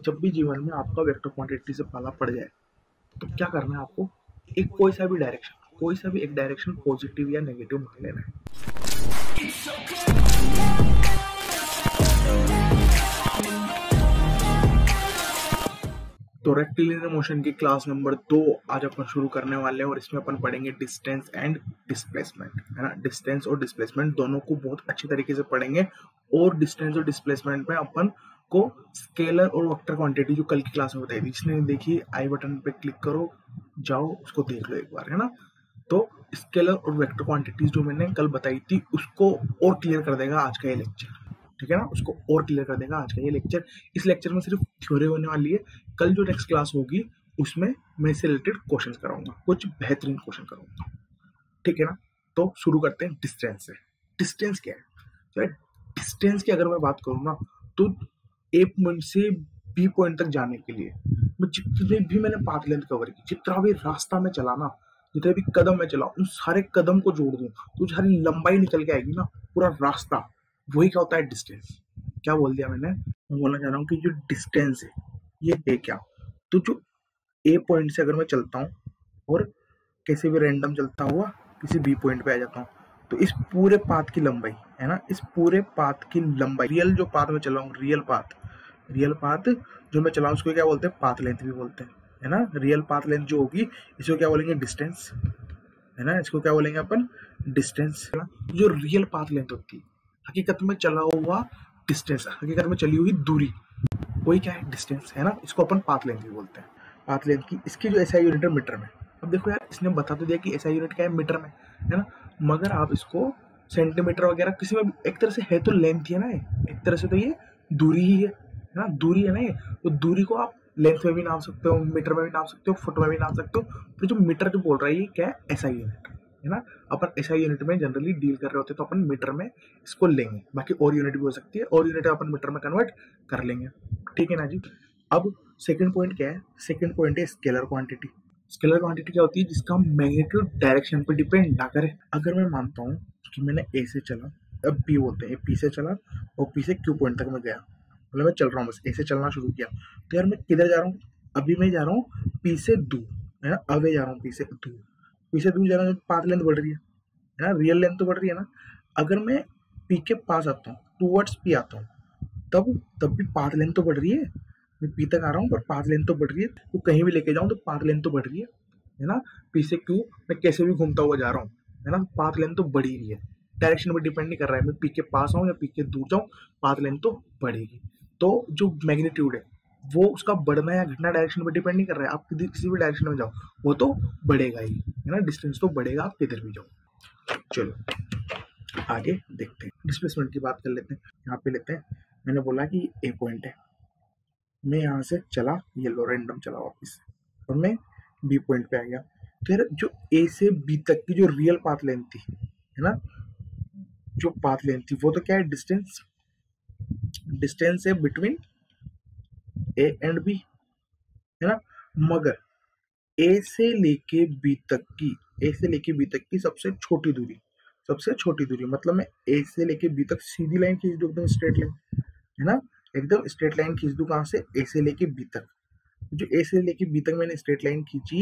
जब भी जीवन में आपका वेक्टर क्वांटिटी से पाला पड़ जाए तो क्या करना है आपको, एक कोई सा भी एक डायरेक्शन पॉजिटिव या नेगेटिव मान लेना है। तो रेक्टिलिनियर मोशन की क्लास नंबर 2 आज अपन शुरू करने वाले हैं और इसमें अपन पढ़ेंगे डिस्टेंस एंड डिस्प्लेसमेंट, है ना। डिस्टेंस और डिस्प्लेसमेंट दोनों को बहुत अच्छी तरीके से पढ़ेंगे और डिस्टेंस और डिस्प्लेसमेंट में अपन को स्केलर और वेक्टर क्वांटिटी जो कल की क्लास में बताई थी, जिसने देखी आई बटन पे क्लिक करो, जाओ उसको देख लो एक बार, है ना। तो स्केलर और वेक्टर क्वांटिटीज जो मैंने कल बताई थी उसको और क्लियर कर देगा आज का ये लेक्चर, ठीक है ना। उसको और क्लियर कर देगा आज का ये लेक्चर। इस लेक्चर में सिर्फ थ्योरी होने वाली है। कल जो नेक्स्ट क्लास होगी उसमें मैं इससे रिलेटेड क्वेश्चंस कराऊंगा, कुछ बेहतरीन क्वेश्चन कराऊंगा, ठीक है ना। तो शुरू करते हैं डिस्टेंस से। डिस्टेंस क्या है? तो डिस्टेंस की अगर मैं बात करूँ ना, तो ए पॉइंट से बी पॉइंट तक जाने के लिए मैं जितने भी मैंने पाथ लेंथ कवर की, जितना भी रास्ता में चला ना, जितने भी कदम मैं चला, उन सारे कदम को जोड़ दूं तो सारी लंबाई निकल के आएगी ना, पूरा रास्ता, वही क्या होता है डिस्टेंस। क्या बोल दिया मैंने? मैं बोलना चाह रहा हूँ कि जो डिस्टेंस है ये है क्या, तो जो ए पॉइंट से अगर मैं चलता हूँ और कैसे भी रैंडम चलता हुआ किसी बी पॉइंट पे आ जाता हूँ, तो इस पूरे पाथ की लंबाई, है ना, इस पूरे पाथ की लंबाई, रियल जो पाथ में चला हूँ, रियल पाथ जो मैं चला हूँ उसको क्या बोलते हैं? पाथ लेंथ भी बोलते हैं, है ना। रियल पाथ लेंथ जो होगी इसको क्या बोलेंगे? डिस्टेंस, है ना। इसको क्या बोलेंगे अपन? डिस्टेंस, है ना। जो रियल पाथ लेंथ होती है, हकीकत में चला हुआ डिस्टेंस, हकीकत में चली हुई दूरी, वही क्या है? डिस्टेंस, है ना। इसको अपन पाथ लेंथ भी बोलते हैं। पाथ लेंथ की इसकी जो एसआई यूनिट है मीटर में। अब देखो यार, इसने बता तो दिया कि एसआई यूनिट क्या है? मीटर में, है ना। मगर आप इसको सेंटीमीटर वगैरह किसी में एक तरह से है तो लेंथ ही है ना, एक तरह से तो ये दूरी ही है ना, दूरी है ना ये। तो दूरी को आप लेंथ में भी नाम सकते हो, मीटर में भी नाम सकते हो, फुट में भी नाम सकते हो। तो जो मीटर जो बोल रहा है ये क्या है? एसआई यूनिट, है ना। अपन एसआई यूनिट में जनरली डील कर रहे होते हैं तो अपन मीटर में इसको लेंगे, बाकी और यूनिट भी हो सकती है, और यूनिट अपन मीटर में कन्वर्ट कर लेंगे, ठीक है ना जी। अब सेकंड पॉइंट क्या है? सेकंड पॉइंट है स्केलर क्वांटिटी। स्केलर क्वांटिटी क्या होती है? जिसका मैग्नीट्यूड डायरेक्शन पे डिपेंड ना करे। अगर मैं मानता हूँ कि मैंने ए से चला, अब बी बोलते हैं, पी से चला और पी से क्यू पॉइंट तक मैं गया, मतलब मैं चल रहा हूँ, बस ए से चलना शुरू किया, तो यार मैं किधर जा रहा हूँ? अभी मैं जा रहा हूँ पी से दूर, है ना। अवे जा रहा हूँ पी से दूर, पी से दूर जा रहा हूँ, पाथ लेंथ बढ़ रही है ना, रियल लेंथ तो बढ़ रही है ना। अगर मैं पी के पास आता हूँ, टूवर्ड्स पी आता हूँ, तब भी पाथ लेंथ तो बढ़ रही है। मैं पी तक आ रहा हूँ पर पाथ लेंथ तो बढ़ रही है, तो कहीं भी लेके जाऊँ तो पाथ लेंथ तो बढ़ रही है ना। पी से क्यू मैं कैसे भी घूमता हुआ जा रहा हूँ, है ना, पाथ लेंथ तो बढ़ ही रही है। डायरेक्शन पर डिपेंड नहीं कर रहा है, मैं पी के पास आऊँ या पी के दूर जाऊँ, पाथ लेंथ तो बढ़ेगी। तो जो मैग्नीट्यूड है वो उसका बढ़ना या घटना डायरेक्शन पर डिपेंड नहीं कर रहा है। आप किसी भी डायरेक्शन में जाओ वो तो बढ़ेगा ही, है ना। डिस्टेंस तो बढ़ेगा आप किधर भी जाओ। चलो आगे देखते हैं, डिस्प्लेसमेंट की बात कर लेते हैं। यहाँ पे लेते हैं, मैंने बोला कि ए पॉइंट है, मैं यहाँ से चला, ये लो रैंडम चला वापस, और मैं बी पॉइंट पे आ गया। तो यार जो ए से बी तक की जो रियल पाथ लेंथ थी, है ना, जो पाथ लेंथ थी वो तो क्या है? डिस्टेंस। डिस्टेंस है बिटवीन ए एंड बी, है ना। मगर ए से लेके बी तक की, ए से लेके बी तक की सबसे छोटी दूरी, सबसे छोटी दूरी मतलब मैं ए से लेके बी तक सीधी लाइन खींच दूं, एकदम स्ट्रेट लाइन, है ना, एकदम स्ट्रेट लाइन खींच दूं। कहां से? ए से लेके बी तक। जो ए से लेके बी तक मैंने स्ट्रेट लाइन खींची,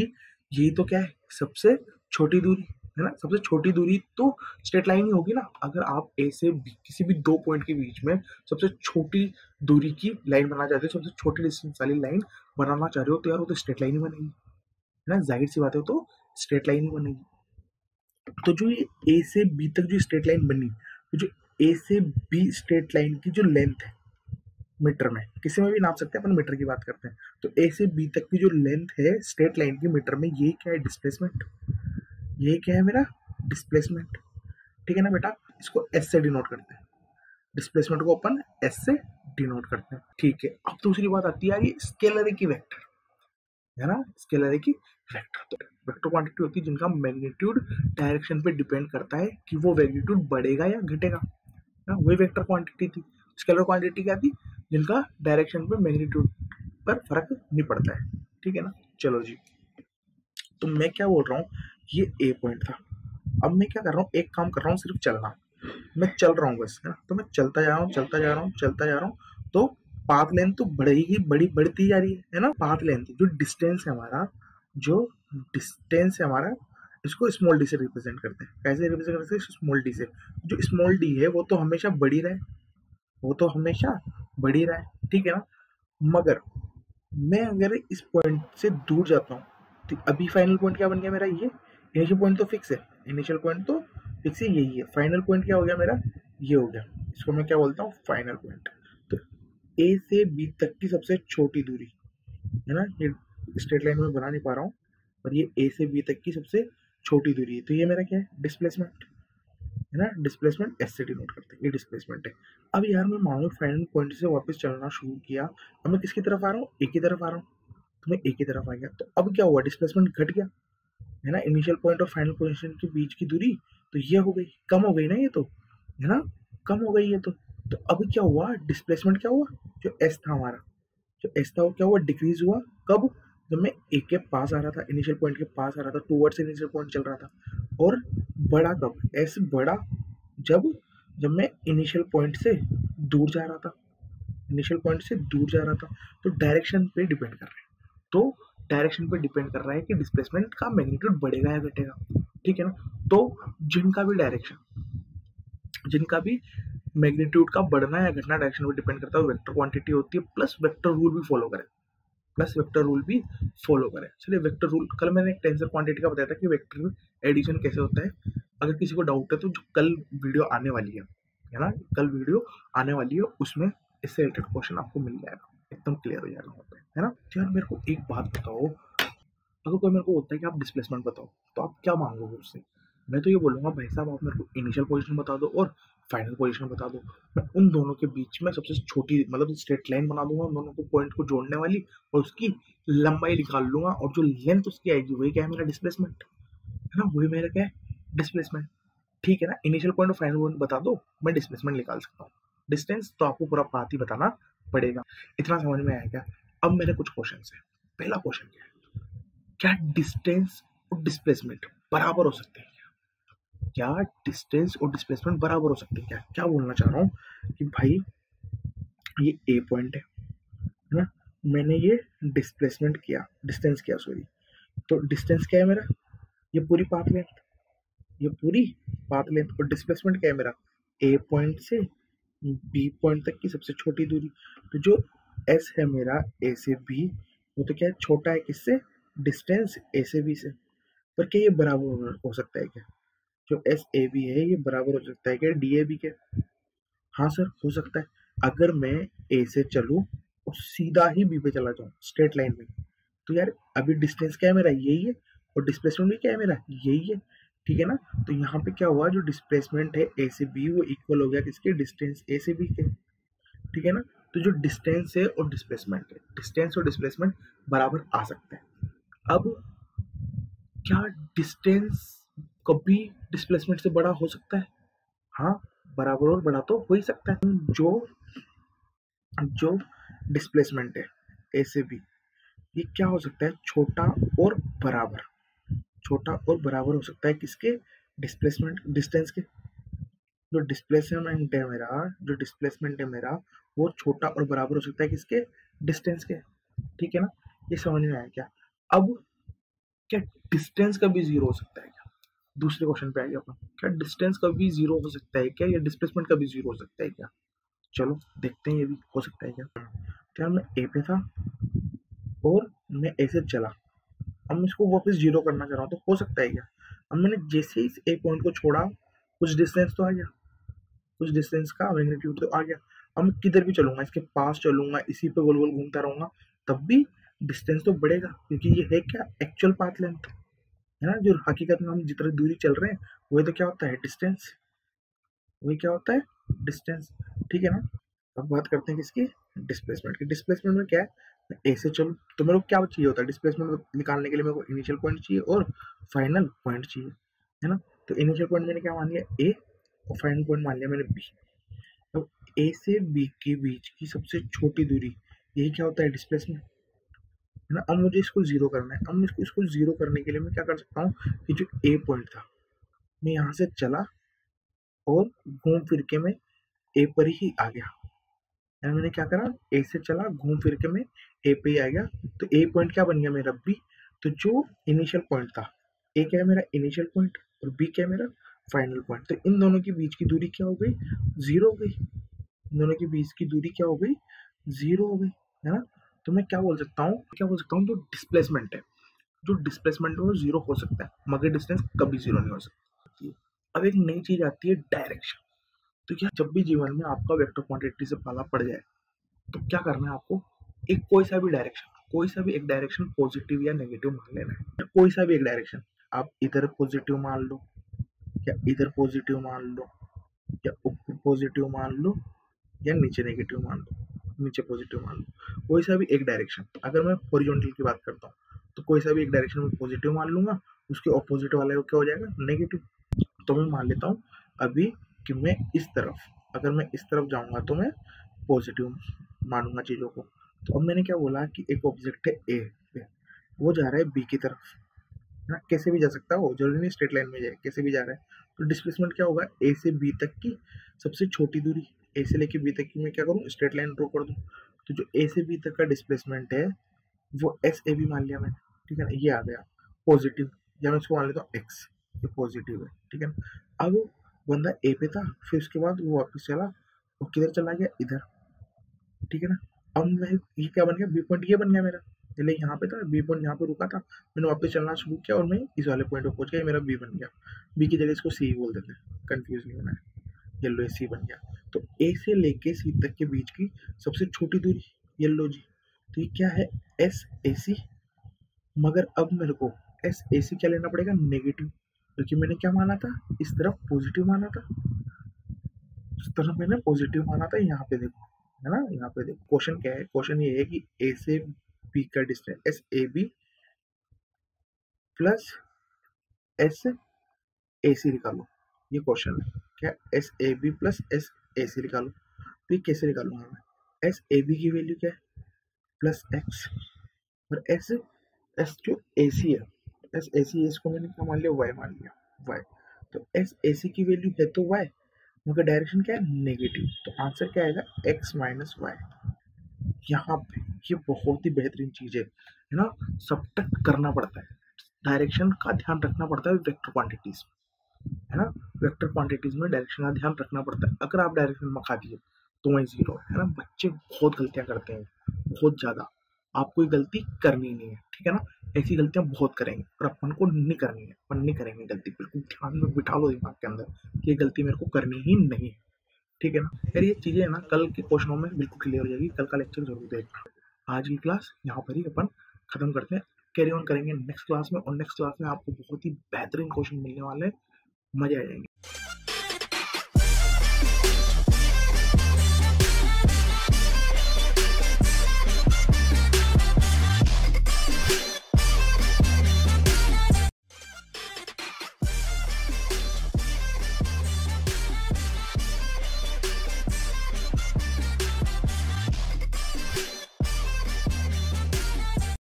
यही तो क्या है? सबसे छोटी दूरी, है ना। सबसे छोटी दूरी तो स्ट्रेट लाइन ही होगी ना। अगर आप ए से बी किसी भी दो पॉइंट के बीच में सबसे छोटी दूरी की लाइन बनाना चाहते हो, सबसे छोटी डिस्टेंस वाली लाइन बनाना चाह रहे हो, तो यार वो तो स्ट्रेट लाइन ही बनेगी, है ना। जाहिर सी बात है, तो स्ट्रेट लाइन ही बनेगी। तो जो ये ए से बी तक जो स्ट्रेट लाइन बनी, तो जो ए से बी स्ट्रेट लाइन की जो लेंथ है मीटर में, किसी में भी नाप सकते हैं, अपन मीटर की बात करते हैं, तो ए से बी तक की जो लेंथ है स्ट्रेट लाइन की मीटर में, ये क्या है? डिस्प्लेसमेंट। ये क्या है मेरा? डिस्प्लेसमेंट, ठीक है ना बेटा। इसको एस से डिनोट करते हैं, डिस्प्लेसमेंट को अपन एस से डिनोट करते हैं, ठीक है। अब दूसरी बात आती है यार, ये स्केलर है कि वेक्टर, है ना। स्केलर है कि वेक्टर? तो वेक्टर क्वांटिटी होती है जिनका मैग्नीट्यूड डायरेक्शन पे डिपेंड करता है कि वो मैग्नीट्यूड बढ़ेगा या घटेगा, ना, वही वेक्टर क्वांटिटी थी। स्केलर क्वांटिटी क्या थी? जिनका डायरेक्शन पे मैग्नीट्यूड पर फर्क नहीं पड़ता है, ठीक है ना। चलो जी, तो मैं क्या बोल रहा हूँ, ये ए पॉइंट था। अब मैं क्या कर रहा हूँ? एक काम कर रहा हूँ, सिर्फ चलना। मैं चल रहा हूँ बस, है ना। तो मैं चलता जा रहा हूँ, चलता जा रहा हूँ, चलता जा रहा हूँ, तो पाथ लेंथ तो बढ़ती जा रही है ना। पाथ लेंथ जो डिस्टेंस है हमारा, जो डिस्टेंस है हमारा, इसको स्मॉल डी से रिप्रेजेंट करते हैं। कैसे रिप्रेजेंट करते हैं? स्मॉल डी से। जो स्मॉल डी है वो तो हमेशा बढ़ी रहे, वो तो हमेशा बढ़ी रहा है, ठीक है ना। मगर मैं अगर इस पॉइंट से दूर जाता हूँ तो अभी फाइनल पॉइंट क्या बन गया मेरा? ये इनिशियल पॉइंट तो फिक्स है, इनिशियल पॉइंट तो फिक्स है, यही है। फाइनल पॉइंट क्या हो गया मेरा? ये हो गया। इसको मैं क्या बोलता हूँ? Final point. तो ए से बी तक की सबसे छोटी दूरी है ना, ये स्ट्रेट लाइन में बना नहीं पा रहा हूँ, और ये ए से बी तक की सबसे छोटी दूरी है। तो ये मेरा क्या है? डिस्प्लेसमेंट है ना। डिस्प्लेसमेंट एस से डिनोट करते हैं, ये डिस्प्लेसमेंट है। अब यार मैं मान लो फाइनल पॉइंट से वापस चलना शुरू किया, अब मैं किसकी तरफ आ रहा हूँ? ए की तरफ आ रहा हूँ। तो मैं ए की तरफ आ गया, तो अब क्या हुआ? डिस्प्लेसमेंट घट गया है ना। इनिशियल पॉइंट और फाइनल पोजीशन के बीच की दूरी तो ये हो गई, कम हो गई ना, ये तो है ना, कम हो गई ये तो अब क्या हुआ? डिस्प्लेसमेंट क्या हुआ? जो एस था हमारा, जो एस था वो क्या हुआ? डिक्रीज हुआ। कब? जब मैं ए के पास आ रहा था, इनिशियल पॉइंट के पास आ रहा था, टूवर्ड्स इनिशियल पॉइंट चल रहा था। और बड़ा कब? एस बड़ा जब जब मैं इनिशियल पॉइंट से दूर जा रहा था, इनिशियल पॉइंट से दूर जा रहा था। तो डायरेक्शन पे डिपेंड कर रहा है, तो डायरेक्शन पे डिपेंड कर रहा है कि डिस्प्लेसमेंट का मैग्नीट्यूड बढ़ेगा या घटेगा, ठीक है ना। तो जिनका भी डायरेक्शन, जिनका भी मैग्नीट्यूड का बढ़ना या घटना डायरेक्शन पे डिपेंड करता है, वेक्टर क्वांटिटी होती है, प्लस वेक्टर रूल भी फॉलो करें, प्लस वेक्टर रूल भी फॉलो करें। चलिए वेक्टर रूल, कल मैंने एक टेंसर क्वांटिटी का बताया था कि वेक्टर एडिशन कैसे होता है। अगर किसी को डाउट है तो जो कल वीडियो आने वाली है ना, कल वीडियो आने वाली है, उसमें इससे रिलेटेड क्वेश्चन आपको मिल जाएगा, एकदम क्लियर हो जाएगा वहाँ पे, है ना। तो यार मेरे को एक बात बताओ, अगर कोई मेरे को बोलता है कि आप डिस्प्लेसमेंट बताओ, तो आप क्या मांगोगे उससे? मैं तो ये बोलूँगा, भाई साहब आप मेरे को इनिशियल पोजीशन बता दो और फाइनल पोजीशन बता दो। मैं उन दोनों के बीच में सबसे छोटी मतलब स्ट्रेट लाइन बना दूंगा, उन दोनों को पॉइंट को जोड़ने वाली, और उसकी लंबाई निकाल लूंगा, और जो लेंथ उसकी आएगी वही क्या है? मेरा डिस्प्लेसमेंट है ना, वही मेरा क्या है? डिस्प्लेसमेंट, ठीक है ना। इनिशियल पॉइंट और फाइनल पॉइंट बता दो, मैं डिस्प्लेसमेंट निकाल सकता हूँ। डिस्टेंस तो आपको पूरा पाथ ही बताना पड़ेगा। इतना समझ में आया क्या? अब मेरे कुछ क्वेश्चन है। पहला क्वेश्चन क्या है? क्या डिस्टेंस और डिस्प्लेसमेंट बराबर हो सकते हैं? क्या डिस्टेंस और डिस्प्लेसमेंट बराबर हो सकते हैं? क्या क्या बोलना चाह रहा हूँ कि भाई ये ए पॉइंट है ना, मैंने ये डिस्प्लेसमेंट किया, डिस्टेंस किया सॉरी, तो डिस्टेंस क्या है मेरा? ये पूरी पाथ लेंथ, ये पूरी पाथ लेंथ, और डिस्प्लेसमेंट क्या है मेरा? ए पॉइंट से बी पॉइंट तक की सबसे छोटी दूरी। तो जो एस है मेरा ए से बी, वो तो क्या है? छोटा है किससे? डिस्टेंस ए से बी से। पर क्या ये बराबर हो सकता है क्या? जो एस ए बी है ये बराबर हो सकता है क्या डी ए बी के? हाँ सर, हो सकता है। अगर मैं ए से चलूँ और सीधा ही बी पे चला जाऊँ स्ट्रेट लाइन में, तो यार अभी डिस्टेंस क्या है मेरा? यही है, और डिस्प्लेसमेंट भी क्या है मेरा? यही है, ठीक है ना। तो यहाँ पे क्या हुआ? जो डिस्प्लेसमेंट है ए से बी वो इक्वल हो गया किसके? डिस्टेंस ए से बी के, ठीक है ना। तो जो डिस्टेंस है और डिस्प्लेसमेंट है, डिस्टेंस और डिस्प्लेसमेंट बराबर आ सकते हैं। अब क्या डिस्टेंस कभी डिस्प्लेसमेंट से बड़ा हो सकता है? हाँ, बराबर और बड़ा तो हो ही सकता है। जो जो डिस्प्लेसमेंट है ए से बी, ये क्या हो सकता है? छोटा और बराबर, छोटा और बराबर हो सकता है किसके? डिस्प्लेसमेंट, डिस्टेंस के। जो डिस्प्लेसमेंट है मेरा वो छोटा और बराबर हो सकता है किसके? डिस्टेंस के, ठीक है ना। ये समझ में आया क्या? अब क्या डिस्टेंस कभी जीरो हो सकता है क्या? दूसरे क्वेश्चन पे आएंगे अपन, क्या डिस्टेंस कभी जीरो हो सकता है क्या, या डिस्प्लेसमेंट कभी जीरो हो सकता है क्या? चलो देखते हैं, ये भी हो सकता है क्या। क्या मैं ए पे था और मैं ए से चला, अब मैं इसको वापस जीरो करना चाह रहा हूँ, तो हो सकता है क्या? अब मैंने जैसे ही इस ए पॉइंट को छोड़ा, कुछ डिस्टेंस तो आ गया, कुछ डिस्टेंस का मैग्नीट्यूड तो आ गया। अब मैं किधर भी चलूंगा, इसके पास चलूंगा, इसी पे गोल गोल घूमता रहूंगा, तब भी डिस्टेंस तो बढ़ेगा, क्योंकि ये है क्या? एक्चुअल पाथ लेंथ है ना। जो हकीकत में हम जितनी दूरी चल रहे हैं वही तो क्या होता है? डिस्टेंस, वही क्या होता है? डिस्टेंस, ठीक है ना। अब बात करते हैं किसकी? डिस्प्लेसमेंट की। डिस्प्लेसमेंट में क्या है? मैं ए से चलूँ तो मेरे को क्या चाहिए होता है? डिस्प्लेसमेंट निकालने के लिए मेरे को इनिशियल पॉइंट चाहिए और फाइनल पॉइंट चाहिए, है ना। तो इनिशियल पॉइंट मैंने क्या मान लिया? ए, और फाइनल पॉइंट मान लिया मैंने बी। अब ए से बी के बीच की सबसे छोटी दूरी, यही क्या होता है? डिस्प्लेसमेंट, है ना। अब मुझे इसको जीरो करना है। अब मैं इसको जीरो करने के लिए मैं क्या कर सकता हूँ कि जो ए पॉइंट था, मैं यहाँ से चला और घूम फिर के मैं ए पर ही आ गया, यानी मैंने क्या करा, ए से चला, घूम फिर के मैं ए पे ही आ गया। तो ए पॉइंट क्या बन गया मेरा, बी। तो जो इनिशियल पॉइंट था, ए क्या है मेरा इनिशियल पॉइंट और बी क्या है मेरा फाइनल पॉइंट। तो इन दोनों के बीच की दूरी क्या हो गई, जीरो हो गई। इन दोनों के बीच की दूरी क्या हो गई, जीरो हो गई, है ना। तो मैं क्या बोल सकता हूँ, जो डिस्प्लेसमेंट है, जो डिस्प्लेसमेंट है वो जीरो हो सकता है, मगर डिस्टेंस कभी जीरो नहीं हो सकती। अब एक नई चीज आती है, डायरेक्शन। तो क्या, जब भी जीवन में आपका वेक्टर क्वांटिटी से पाला पड़ जाए तो क्या करना है आपको, एक कोई सा भी एक डायरेक्शन पॉजिटिव या नेगेटिव मान लेना है। कोई सा भी एक डायरेक्शन, आप इधर पॉजिटिव मान लो, या इधर पॉजिटिव मान लो, या ऊपर पॉजिटिव मान लो, या नीचे नेगेटिव मान लो, नीचे पॉजिटिव मान लो। कोई सा भी एक डायरेक्शन, अगर मैं हॉरिजॉन्टल की बात करता हूँ तो कोई सा भी एक डायरेक्शन में पॉजिटिव मान लूंगा, उसके ऑपोजिट वाले को क्या हो जाएगा, नेगेटिव। तो मैं मान लेता हूँ अभी कि मैं इस तरफ, अगर मैं इस तरफ जाऊंगा तो मैं पॉजिटिव मानूंगा चीज़ों को। तो अब मैंने क्या बोला कि एक ऑब्जेक्ट है ए पे, वो जा रहा है बी की तरफ, है ना, कैसे भी जा सकता है वो, जरूरी नहीं स्ट्रेट लाइन में जाए, कैसे भी जा रहा है। तो डिस्प्लेसमेंट क्या होगा, ए से बी तक की सबसे छोटी दूरी, ए से लेके बी तक की मैं क्या करूँ, स्ट्रेट लाइन ड्रॉ कर दूँ। तो जो ए से बी तक का डिस्प्लेसमेंट है वो एस ए बी मान लिया मैंने, ठीक है ना, ये आ गया पॉजिटिव, या मैं इसको मान लेता हूँ एक्स, ये पॉजिटिव है, ठीक है ना। अब बंदा ए पे था, फिर उसके बाद वो वापस चला, वो किधर चला गया, इधर, ठीक है ना। अब मैं, ये क्या बन गया, बी पॉइंट ये बन गया मेरा, पहले यहाँ पे था, बी पॉइंट यहाँ पे रुका था, मैंने वापस चलना शुरू किया और मैं इस वाले पॉइंट पे पहुंच गया, मेरा बी बन गया। बी की जगह इसको सी बोल देते हैं, कंफ्यूज नहीं होना है, येलो सी बन गया। तो ए से लेके सी तक के बीच की सबसे छोटी दूरी, येलो जी, तो ये क्या है, एस ए सी। मगर अब मेरे को एस ए सी क्या लेना पड़ेगा, नेगेटिव, क्योंकि मैंने क्या माना था, इस तरफ पॉजिटिव माना था, इस तरफ मैंने पॉजिटिव माना था। यहाँ पे देखो, है ना, यहाँ पे देखो क्वेश्चन क्या है, क्वेश्चन ये है कि ए से बी का distance S A B plus S A C निकालो, ये क्वेश्चन है क्या, S A B plus S A C निकालो। तो ये कैसे निकालूंगा मैं, एस ए बी की वैल्यू क्या है, प्लस एक्स, और एस एस जो ए सी है, एस ए सी, इसको मैंने क्या मान लिया, वाई मान लिया, वाई। तो एस ए सी की वैल्यू है तो वाई, मगर डायरेक्शन क्या है, नेगेटिव। तो आंसर क्या आएगा, एक्स माइनस वाई। यहाँ पे ये बहुत ही बेहतरीन चीज है ना, सब्ट्रैक्ट करना पड़ता है, डायरेक्शन का ध्यान रखना पड़ता है वेक्टर क्वांटिटीज, है ना। वेक्टर क्वांटिटीज में डायरेक्शन का ध्यान रखना पड़ता है। अगर आप डायरेक्शन मखा दिए तो वही जीरो है ना। बच्चे बहुत गलतियां करते हैं, बहुत ज्यादा। आपको ये गलती करनी नहीं है, ठीक है ना। ऐसी गलतियां बहुत करेंगे और अपन को नहीं करनी है, अपन नहीं करेंगे गलती, बिल्कुल ध्यान में बिठा लो दिमाग के अंदर कि ये गलती मेरे को करनी ही नहीं है, ठीक है ना। यार ये चीजें ना कल के क्वेश्चनों में बिल्कुल क्लियर हो जाएगी, कल का लेक्चर जरूर देखना। आज की क्लास यहाँ पर ही अपन खत्म करते हैं, कैरी ऑन करेंगे नेक्स्ट क्लास में, और नेक्स्ट क्लास में आपको बहुत ही बेहतरीन क्वेश्चन मिलने वाले हैं, मजे आ जाएंगे।